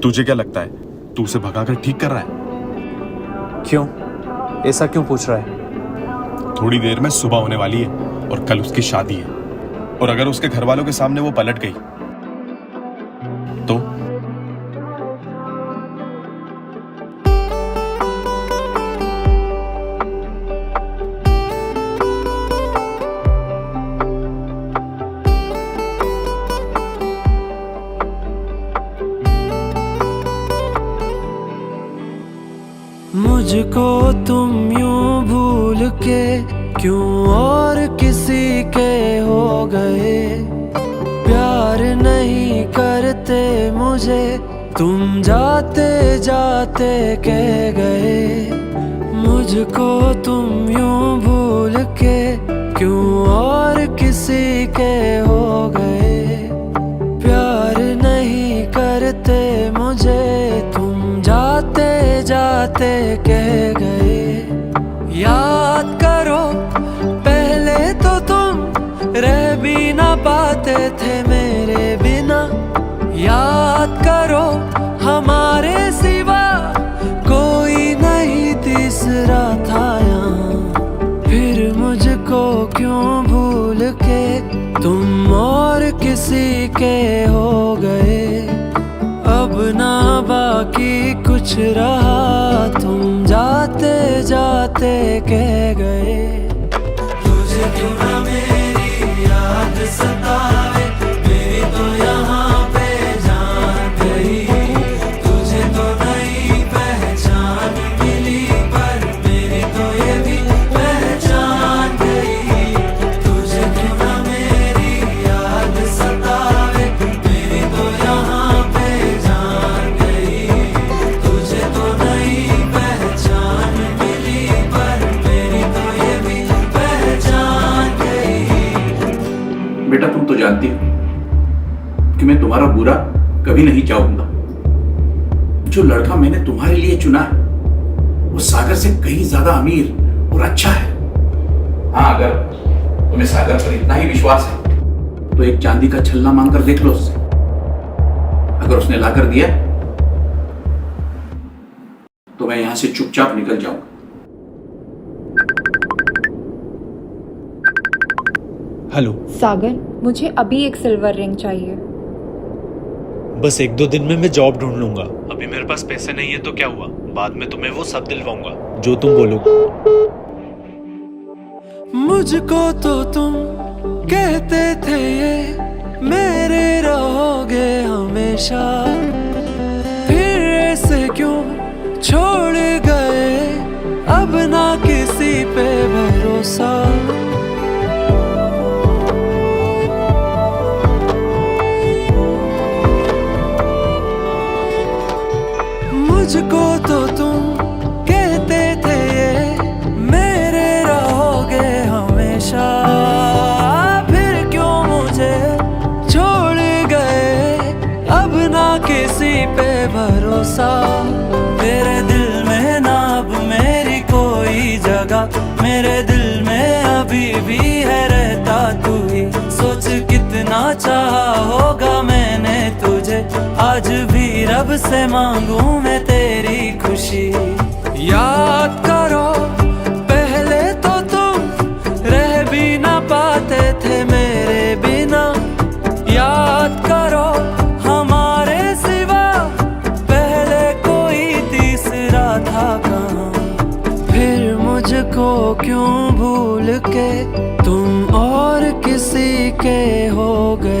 तुझे क्या लगता है तू उसे भगाकर ठीक कर रहा है? क्यों? ऐसा क्यों पूछ रहा है? थोड़ी देर में सुबह होने वाली है और कल उसकी शादी है, और अगर उसके घर वालों के सामने वो पलट गई तो मुझको तुम यूं भूल के क्यों और किसी के हो गए। प्यार नहीं करते मुझे तुम जाते जाते कह गए। मुझको तुम यूं भूल के क्यों और किसी के हो गए। प्यार नहीं करते मुझे तुम जाते जाते कह गए। याद करो पहले तो तुम रह भी ना पाते थे मेरे बिना। याद करो हमारे सिवा कोई नहीं तीसरा था यहाँ। फिर मुझको क्यों भूल के तुम और किसी के हो गए। अब ना बाकी कुछ रहा तुम जाते जाते कह गए। तुझे क्यों ना मेरी याद सतावे, मेरी तो यहाँ पे जान गई। तुझे तो नई पहचान मिली पर मेरी तो ये भी पहचान गई। तुझे क्यों ना मेरी याद सतावे, मेरी तो यहाँ पे जान गई। तुझे तो नई पहचान मिली पर मेरी तो ये भी पहचान गई। बेटा तुम तो जानती हो कि मैं तुम्हारा बुरा कभी नहीं चाहूंगा। जो लड़का मैंने तुम्हारे लिए चुना है वो सागर से कहीं ज्यादा अमीर और अच्छा है। हाँ, अगर तुम्हें सागर पर इतना ही विश्वास है तो एक चांदी का छल्ला मांग कर देख लो उससे। अगर उसने लाकर दिया तो मैं यहां से चुपचाप निकल जाऊंगा। हेलो। सागर, मुझे अभी एक सिल्वर रिंग चाहिए। बस 1-2 दिन में मैं जॉब ढूंढ लूंगा। अभी मेरे पास पैसे नहीं है तो क्या हुआ, बाद में तुम्हें वो सब दिलवाऊंगा जो तुम बोलोगे। मुझको तो तुम कहते थे ये मेरे रहोगे हमेशा। फिर ऐसे क्यों छोड़ गए, अब ना किसी पे भरोसा। मुझको तो तुम कहते थे ये मेरे रहोगे हमेशा। फिर क्यों मुझे छोड़ गए, अब ना किसी पे भरोसा। तेरे दिल में ना अब मेरी कोई जगह, मेरे दिल में अभी भी है रहता तू ही। सोच कितना चाहा होगा मैंने तुझे, आज भी रब से मांगू मैं तेरी खुशी। याद करो पहले तो तुम रह भी ना पाते थे मेरे बिना। याद करो हमारे सिवा पहले कोई तीसरा था कहाँ। फिर मुझको क्यों भूल के तुम और किसी के हो गए।